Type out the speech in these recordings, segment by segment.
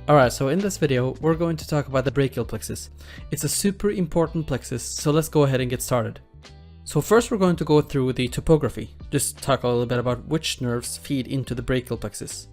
Alright, so in this video, we're going to talk about the brachial plexus. It's a super important plexus, so let's go ahead and get started. So first we're going to go through the topography, just talk a little bit about which nerves feed into the brachial plexus.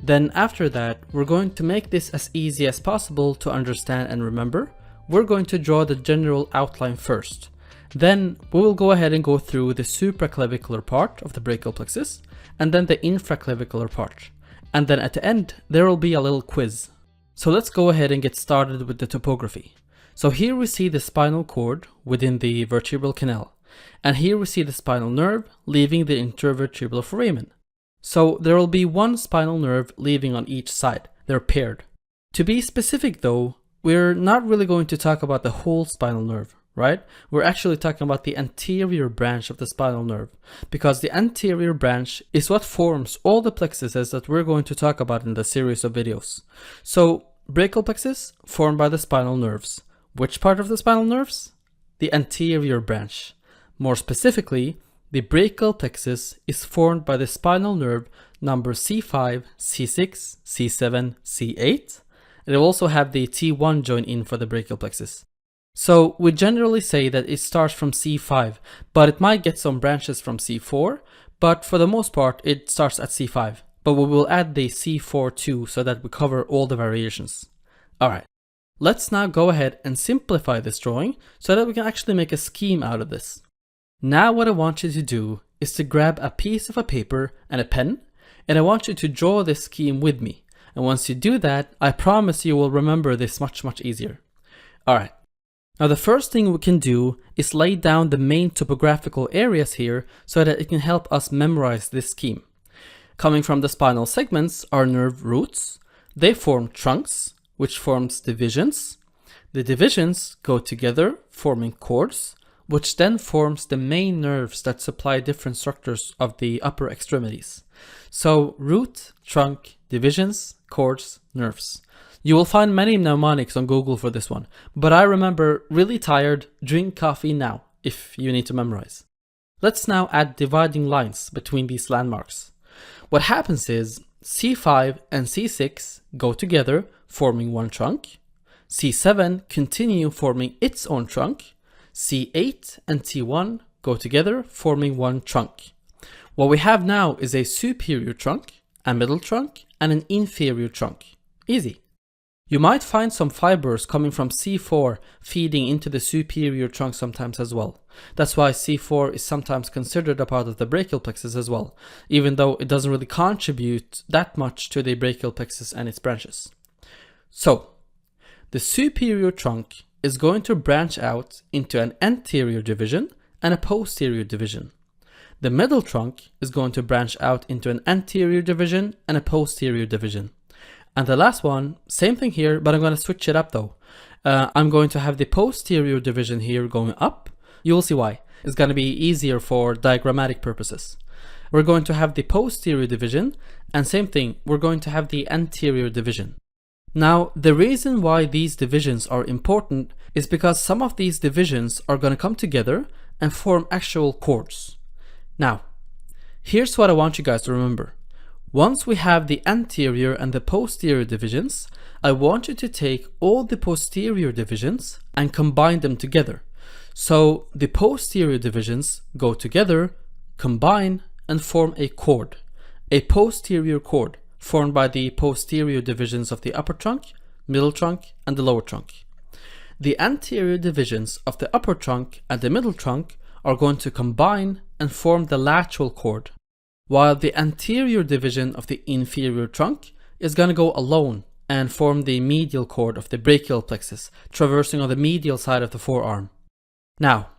Then after that, we're going to make this as easy as possible to understand and remember. We're going to draw the general outline first. Then we will go ahead and go through the supraclavicular part of the brachial plexus, and then the infraclavicular part. And then at the end, there will be a little quiz. So let's go ahead and get started with the topography. So here we see the spinal cord within the vertebral canal. And here we see the spinal nerve leaving the intervertebral foramen. So there will be one spinal nerve leaving on each side. They're paired. To be specific though, we're not really going to talk about the whole spinal nerve, right? We're actually talking about the anterior branch of the spinal nerve, because the anterior branch is what forms all the plexuses that we're going to talk about in the series of videos. So brachial plexus formed by the spinal nerves. Which part of the spinal nerves? The anterior branch. More specifically, the brachial plexus is formed by the spinal nerve number C5, C6, C7, C8. It will also have the T1 join in for the brachial plexus. So we generally say that it starts from C5, but it might get some branches from C4, but for the most part it starts at C5. But we will add the C4 too so that we cover all the variations. Alright, let's now go ahead and simplify this drawing so that we can actually make a scheme out of this. Now what I want you to do is to grab a piece of a paper and a pen, and I want you to draw this scheme with me. And once you do that, I promise you will remember this much easier. Alright. Now the first thing we can do is lay down the main topographical areas here so that it can help us memorize this scheme. Coming from the spinal segments are nerve roots. They form trunks, which forms divisions. The divisions go together, forming cords, which then forms the main nerves that supply different structures of the upper extremities. So root, trunk, divisions, cords, nerves. You will find many mnemonics on Google for this one, but I remember really tired, drink coffee now, if you need to memorize. Let's now add dividing lines between these landmarks. What happens is C5 and C6 go together, forming one trunk. C7 continue forming its own trunk. C8 and T1 go together, forming one trunk. What we have now is a superior trunk, a middle trunk, and an inferior trunk. Easy. You might find some fibers coming from C4 feeding into the superior trunk sometimes as well. That's why C4 is sometimes considered a part of the brachial plexus as well, even though it doesn't really contribute that much to the brachial plexus and its branches. So, the superior trunk is going to branch out into an anterior division and a posterior division. The middle trunk is going to branch out into an anterior division and a posterior division. And the last one, same thing here, but I'm going to switch it up though. I'm going to have the posterior division here going up. You'll see why. It's going to be easier for diagrammatic purposes. We're going to have the posterior division, and same thing, we're going to have the anterior division. Now, the reason why these divisions are important is because some of these divisions are going to come together and form actual cords. Now, here's what I want you guys to remember. Once we have the anterior and the posterior divisions, I want you to take all the posterior divisions and combine them together. So the posterior divisions go together, combine, and form a cord. A posterior cord formed by the posterior divisions of the upper trunk, middle trunk, and the lower trunk. The anterior divisions of the upper trunk and the middle trunk are going to combine and form the lateral cord, while the anterior division of the inferior trunk is going to go alone and form the medial cord of the brachial plexus, traversing on the medial side of the forearm. Now,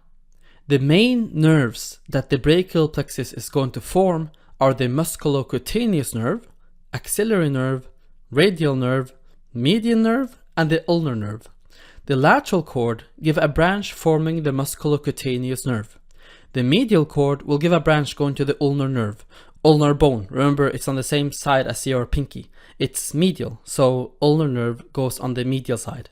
the main nerves that the brachial plexus is going to form are the musculocutaneous nerve, axillary nerve, radial nerve, median nerve, and the ulnar nerve. The lateral cord give a branch forming the musculocutaneous nerve. The medial cord will give a branch going to the ulnar nerve. Ulnar bone, remember it's on the same side as your pinky. It's medial, so ulnar nerve goes on the medial side.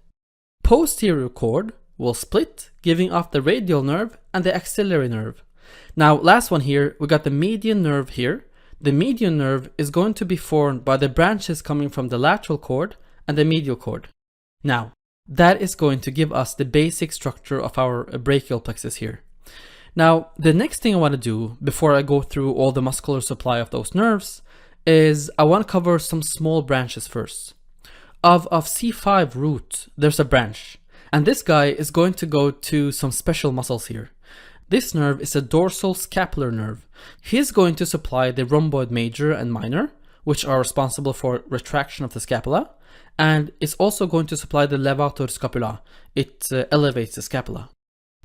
Posterior cord will split, giving off the radial nerve and the axillary nerve. Now, last one here, we got the median nerve here. The median nerve is going to be formed by the branches coming from the lateral cord and the medial cord. Now, that is going to give us the basic structure of our brachial plexus here. Now, the next thing I want to do before I go through all the muscular supply of those nerves is I want to cover some small branches first. Of C5 root, there's a branch, and this guy is going to go to some special muscles here. This nerve is a dorsal scapular nerve. He's going to supply the rhomboid major and minor, which are responsible for retraction of the scapula, and it's also going to supply the levator scapula. It elevates the scapula.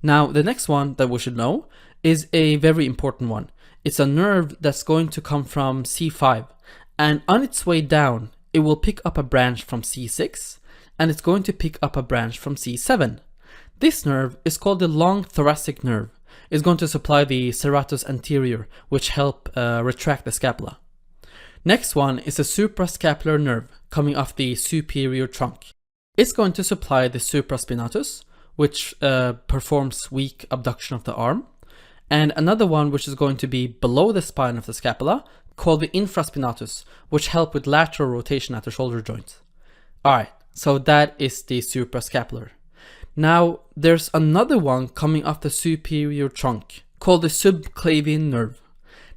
Now, the next one that we should know is a very important one. It's a nerve that's going to come from C5, and on its way down, it will pick up a branch from C6, and it's going to pick up a branch from C7. This nerve is called the long thoracic nerve. It's going to supply the serratus anterior, which help retract the scapula. Next one is a suprascapular nerve coming off the superior trunk. It's going to supply the supraspinatus, which performs weak abduction of the arm, and another one which is going to be below the spine of the scapula, called the infraspinatus, which help with lateral rotation at the shoulder joint. Alright, so that is the suprascapular. Now, there's another one coming off the superior trunk, called the subclavian nerve.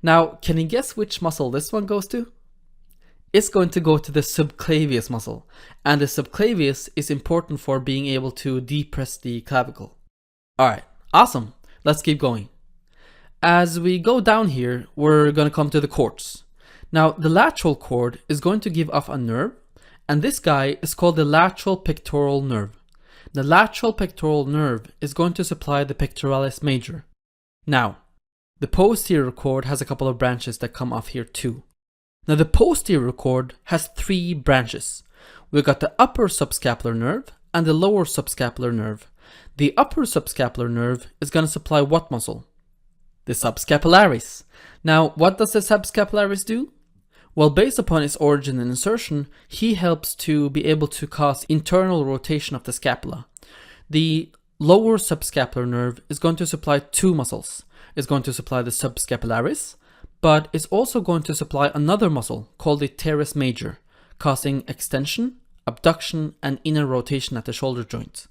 Now, can you guess which muscle this one goes to? It's going to go to the subclavius muscle, and the subclavius is important for being able to depress the clavicle. Alright, awesome, let's keep going. As we go down here, we're going to come to the cords. Now, the lateral cord is going to give off a nerve, and this guy is called the lateral pectoral nerve. The lateral pectoral nerve is going to supply the pectoralis major. Now, the posterior cord has a couple of branches that come off here too. Now, the posterior cord has 3 branches. We've got the upper subscapular nerve and the lower subscapular nerve. The upper subscapular nerve is going to supply what muscle? The subscapularis. Now, what does the subscapularis do? Well, based upon its origin and insertion, he helps to be able to cause internal rotation of the scapula. The lower subscapular nerve is going to supply 2 muscles. It's going to supply the subscapularis, but it's also going to supply another muscle called the teres major, causing extension, abduction, and inner rotation at the shoulder joint.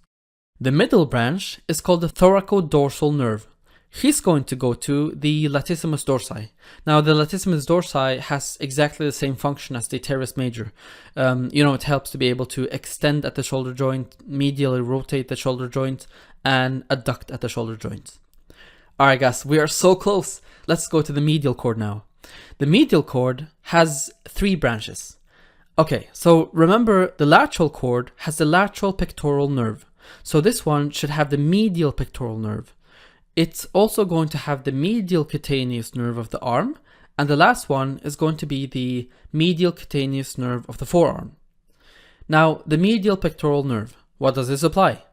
The middle branch is called the thoracodorsal nerve. He's going to go to the latissimus dorsi. Now, the latissimus dorsi has exactly the same function as the teres major. It helps to be able to extend at the shoulder joint, medially rotate the shoulder joint, and adduct at the shoulder joint. Alright guys, we are so close. Let's go to the medial cord now. The medial cord has 3 branches. Okay, so remember the lateral cord has the lateral pectoral nerve. So this one should have the medial pectoral nerve. It's also going to have the medial cutaneous nerve of the arm, and the last one is going to be the medial cutaneous nerve of the forearm. Now, the medial pectoral nerve, what does it supply?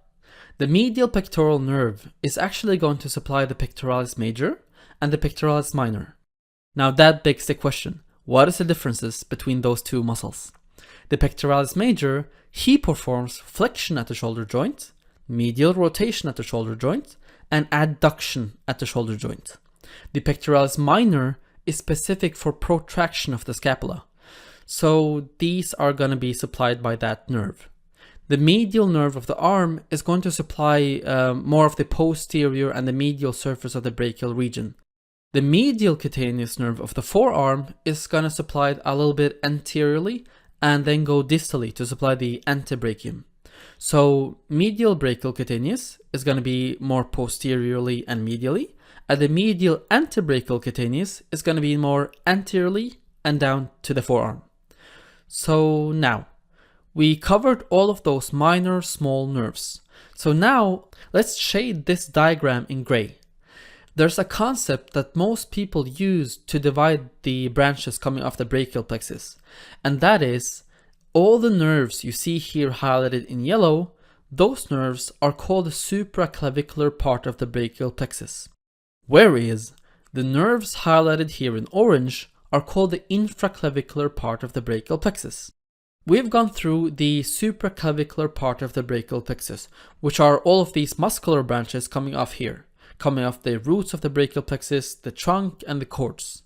The medial pectoral nerve is actually going to supply the pectoralis major and the pectoralis minor. Now that begs the question, what is the differences between those 2 muscles? The pectoralis major, he performs flexion at the shoulder joint, medial rotation at the shoulder joint, and adduction at the shoulder joint. The pectoralis minor is specific for protraction of the scapula. So these are going to be supplied by that nerve. The medial nerve of the arm is going to supply more of the posterior and the medial surface of the brachial region. The medial cutaneous nerve of the forearm is going to supply it a little bit anteriorly and then go distally to supply the antebrachium. So medial brachial cutaneous is going to be more posteriorly and medially, and the medial antebrachial cutaneous is going to be more anteriorly and down to the forearm. So now, we covered all of those minor small nerves. So now, let's shade this diagram in gray. There's a concept that most people use to divide the branches coming off the brachial plexus, and that is all the nerves you see here highlighted in yellow, those nerves are called the supraclavicular part of the brachial plexus. Whereas the nerves highlighted here in orange are called the infraclavicular part of the brachial plexus. We've gone through the supraclavicular part of the brachial plexus, which are all of these muscular branches coming off here, coming off the roots of the brachial plexus, the trunk, and the cords.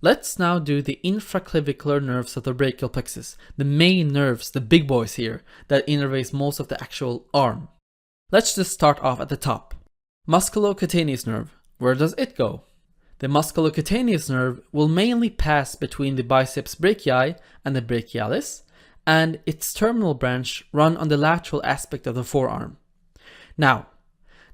Let's now do the infraclavicular nerves of the brachial plexus, the main nerves, the big boys here, that innervates most of the actual arm. Let's just start off at the top. Musculocutaneous nerve. Where does it go? The musculocutaneous nerve will mainly pass between the biceps brachii and the brachialis, and its terminal branch run on the lateral aspect of the forearm. Now,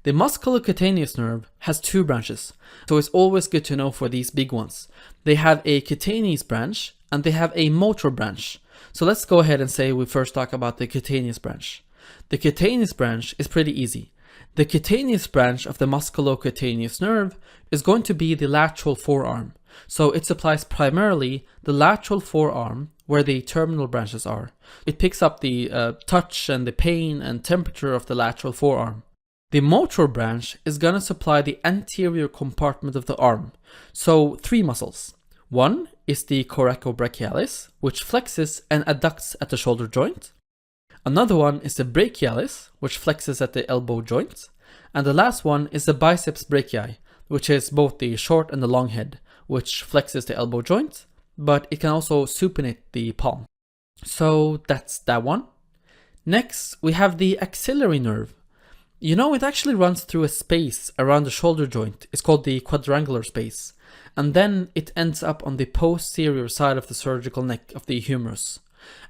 the musculocutaneous nerve has two branches, so it's always good to know for these big ones. They have a cutaneous branch and they have a motor branch. So let's go ahead and say we first talk about the cutaneous branch. The cutaneous branch is pretty easy. The cutaneous branch of the musculocutaneous nerve is going to be the lateral forearm. So it supplies primarily the lateral forearm where the terminal branches are. It picks up the touch and the pain and temperature of the lateral forearm. The motor branch is going to supply the anterior compartment of the arm. So three muscles. One is the coracobrachialis, which flexes and adducts at the shoulder joint. Another one is the brachialis, which flexes at the elbow joint. And the last one is the biceps brachii, which is both the short and the long head, which flexes the elbow joint, but it can also supinate the palm. So that's that one. Next, we have the axillary nerve. You know, it actually runs through a space around the shoulder joint. It's called the quadrangular space. And then it ends up on the posterior side of the surgical neck of the humerus.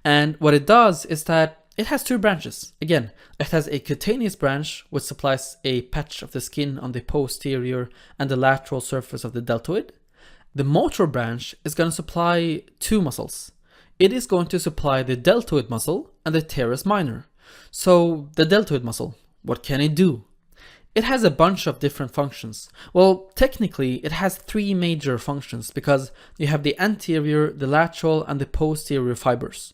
And what it does is that it has two branches. Again, it has a cutaneous branch, which supplies a patch of the skin on the posterior and the lateral surface of the deltoid. The motor branch is going to supply two muscles. It is going to supply the deltoid muscle and the teres minor. So the deltoid muscle, what can it do? It has a bunch of different functions. Well, technically, it has three major functions because you have the anterior, the lateral, and the posterior fibers.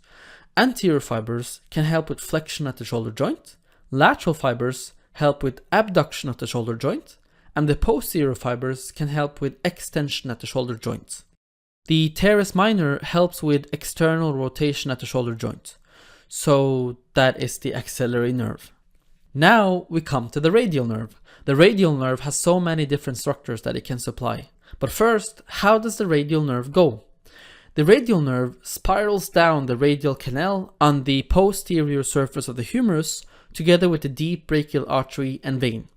Anterior fibers can help with flexion at the shoulder joint. Lateral fibers help with abduction of the shoulder joint. And the posterior fibers can help with extension at the shoulder joint. The teres minor helps with external rotation at the shoulder joint. So that is the axillary nerve. Now we come to the radial nerve. The radial nerve has so many different structures that it can supply. But first, how does the radial nerve go? The radial nerve spirals down the radial canal on the posterior surface of the humerus together with the deep brachial artery and vein.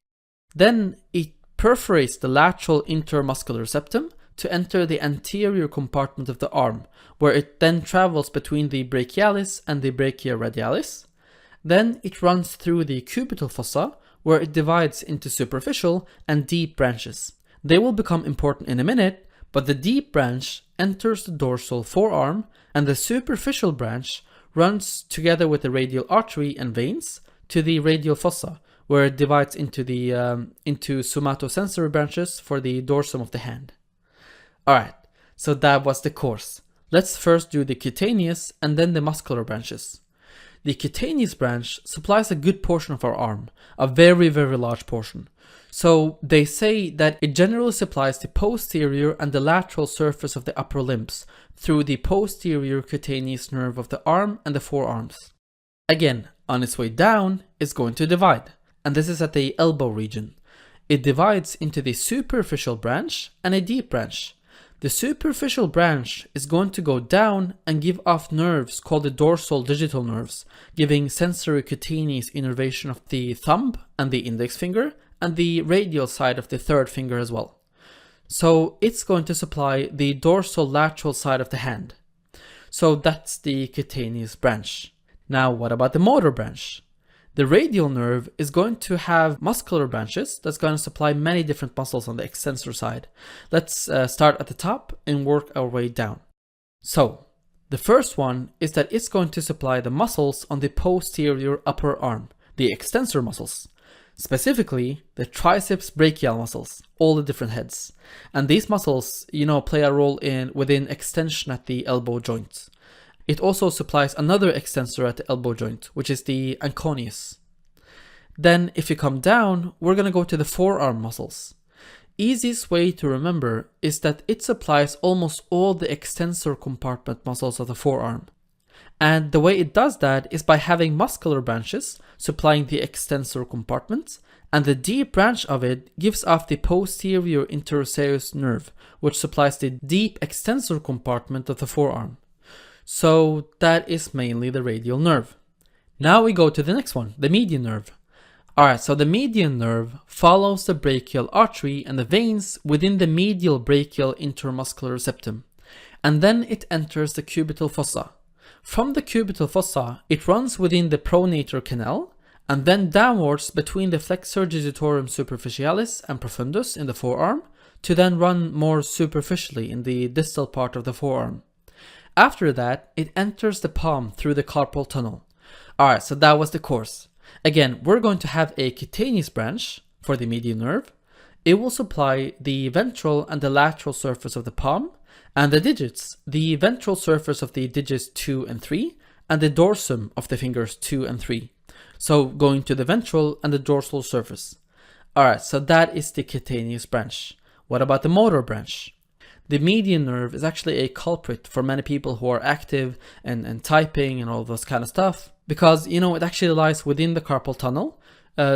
Then it perforates the lateral intermuscular septum to enter the anterior compartment of the arm, where it then travels between the brachialis and the brachia radialis. Then it runs through the cubital fossa, where it divides into superficial and deep branches. They will become important in a minute, but the deep branch enters the dorsal forearm, and the superficial branch runs together with the radial artery and veins to the radial fossa, where it divides into somatosensory branches for the dorsum of the hand. Alright, so that was the course. Let's first do the cutaneous and then the muscular branches. The cutaneous branch supplies a good portion of our arm, a very, very large portion. So they say that it generally supplies the posterior and the lateral surface of the upper limbs through the posterior cutaneous nerve of the arm and the forearms. Again, on its way down, it's going to divide, and this is at the elbow region. It divides into the superficial branch and a deep branch. The superficial branch is going to go down and give off nerves called the dorsal digital nerves, giving sensory cutaneous innervation of the thumb and the index finger and the radial side of the third finger as well. So it's going to supply the dorsal lateral side of the hand. So that's the cutaneous branch. Now what about the motor branch? The radial nerve is going to have muscular branches that's going to supply many different muscles on the extensor side. Let's start at the top and work our way down. So, the first one is that it's going to supply the muscles on the posterior upper arm, the extensor muscles. Specifically, the triceps brachial muscles, all the different heads. And these muscles, play a role within extension at the elbow joint. It also supplies another extensor at the elbow joint, which is the anconeus. Then if you come down, we're going to go to the forearm muscles. Easiest way to remember is that it supplies almost all the extensor compartment muscles of the forearm. And the way it does that is by having muscular branches supplying the extensor compartment, and the deep branch of it gives off the posterior interosseous nerve, which supplies the deep extensor compartment of the forearm. So that is mainly the radial nerve. Now we go to the next one, the median nerve. Alright, so the median nerve follows the brachial artery and the veins within the medial brachial intermuscular septum, and then it enters the cubital fossa. From the cubital fossa, it runs within the pronator canal, and then downwards between the flexor digitorum superficialis and profundus in the forearm, to then run more superficially in the distal part of the forearm. After that, it enters the palm through the carpal tunnel. Alright, so that was the course. Again, we're going to have a cutaneous branch for the median nerve. It will supply the ventral and the lateral surface of the palm, and the digits, the ventral surface of the digits 2 and 3, and the dorsum of the fingers 2 and 3. So going to the ventral and the dorsal surface. Alright, so that is the cutaneous branch. What about the motor branch? The median nerve is actually a culprit for many people who are active and typing and all those kind of stuff, because, you know, it actually lies within the carpal tunnel,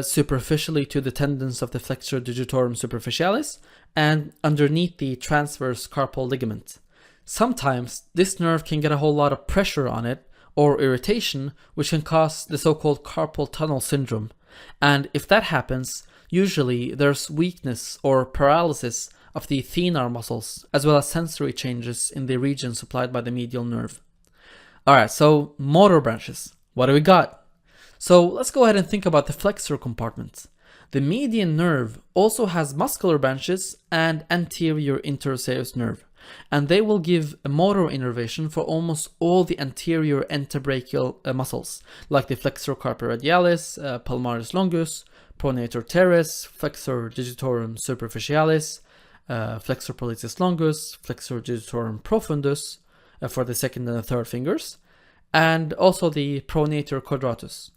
superficially to the tendons of the flexor digitorum superficialis, and underneath the transverse carpal ligament. Sometimes this nerve can get a whole lot of pressure on it, or irritation, which can cause the so-called carpal tunnel syndrome. And if that happens, usually there's weakness or paralysis of the thenar muscles, as well as sensory changes in the region supplied by the medial nerve. Alright, so motor branches. What do we got? So let's go ahead and think about the flexor compartment. The median nerve also has muscular branches and anterior interosseous nerve, and they will give a motor innervation for almost all the anterior enterobrachial muscles, like the flexor carpi radialis, palmaris longus, pronator teres, flexor digitorum superficialis, flexor pollicis longus, flexor digitorum profundus for the second and the third fingers, and also the pronator quadratus.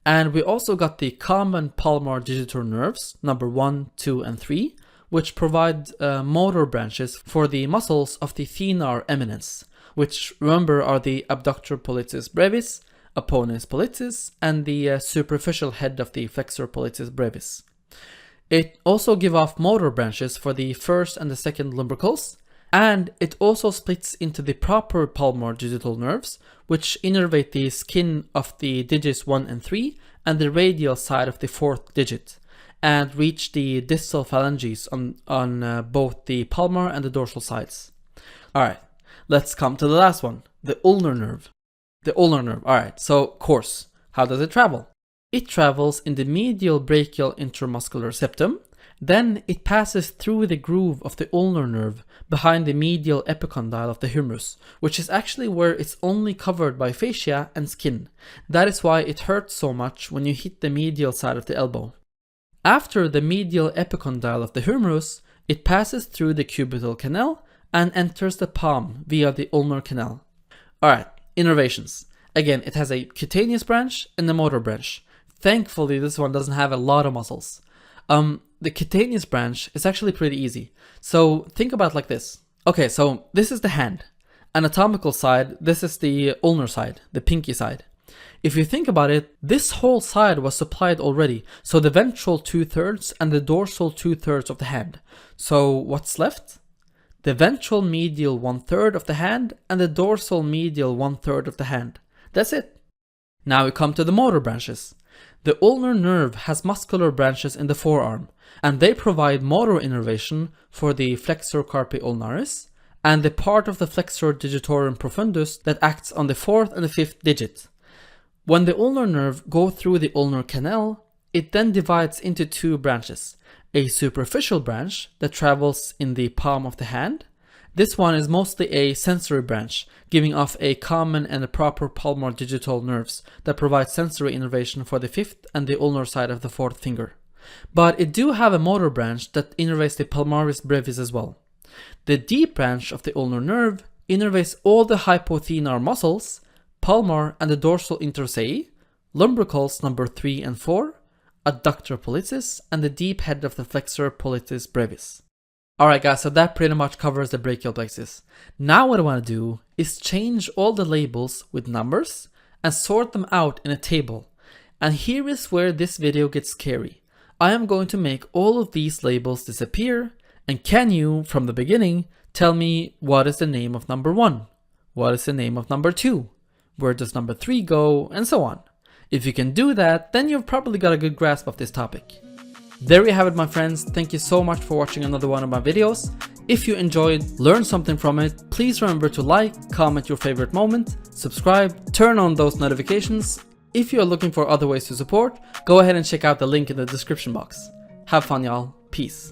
And we also got the common palmar digital nerves, number 1, 2, and 3, which provide motor branches for the muscles of the thenar eminence, which, remember, are the abductor pollicis brevis, opponens pollicis, and the superficial head of the flexor pollicis brevis. It also gives off motor branches for the first and the second lumbricals, and it also splits into the proper palmar digital nerves, which innervate the skin of the digits 1 and 3 and the radial side of the fourth digit, and reach the distal phalanges on both the palmar and the dorsal sides. Alright, let's come to the last one, the ulnar nerve. The ulnar nerve, alright, so course, how does it travel? It travels in the medial brachial intermuscular septum, then it passes through the groove of the ulnar nerve behind the medial epicondyle of the humerus, which is actually where it's only covered by fascia and skin. That is why it hurts so much when you hit the medial side of the elbow. After the medial epicondyle of the humerus, it passes through the cubital canal and enters the palm via the ulnar canal. Alright, innervations. Again, it has a cutaneous branch and a motor branch. Thankfully, this one doesn't have a lot of muscles. The cutaneous branch is actually pretty easy. So think about it like this. Okay, so this is the hand. Anatomical side, this is the ulnar side, the pinky side. If you think about it, this whole side was supplied already. So the ventral 2/3 and the dorsal 2/3 of the hand. So what's left? The ventral medial 1/3 of the hand and the dorsal medial 1/3 of the hand. That's it. Now we come to the motor branches. The ulnar nerve has muscular branches in the forearm, and they provide motor innervation for the flexor carpi ulnaris and the part of the flexor digitorum profundus that acts on the fourth and the fifth digit. When the ulnar nerve goes through the ulnar canal, it then divides into two branches. A superficial branch that travels in the palm of the hand. This one is mostly a sensory branch, giving off a common and a proper palmar digital nerves that provide sensory innervation for the fifth and the ulnar side of the fourth finger. But it do have a motor branch that innervates the palmaris brevis as well. The deep branch of the ulnar nerve innervates all the hypothenar muscles, palmar and the dorsal interossei, lumbricals number 3 and 4, adductor pollicis, and the deep head of the flexor pollicis brevis. Alright guys, so that pretty much covers the brachial plexus. Now what I want to do is change all the labels with numbers and sort them out in a table. And here is where this video gets scary. I am going to make all of these labels disappear, and can you, from the beginning, tell me what is the name of number 1? What is the name of number 2? Where does number 3 go? And so on. If you can do that, then you've probably got a good grasp of this topic. There you have it, my friends. Thank you so much for watching another one of my videos. If you enjoyed, learned something from it, please remember to like, comment your favorite moment, subscribe, turn on those notifications. If you are looking for other ways to support, go ahead and check out the link in the description box. Have fun, y'all. Peace.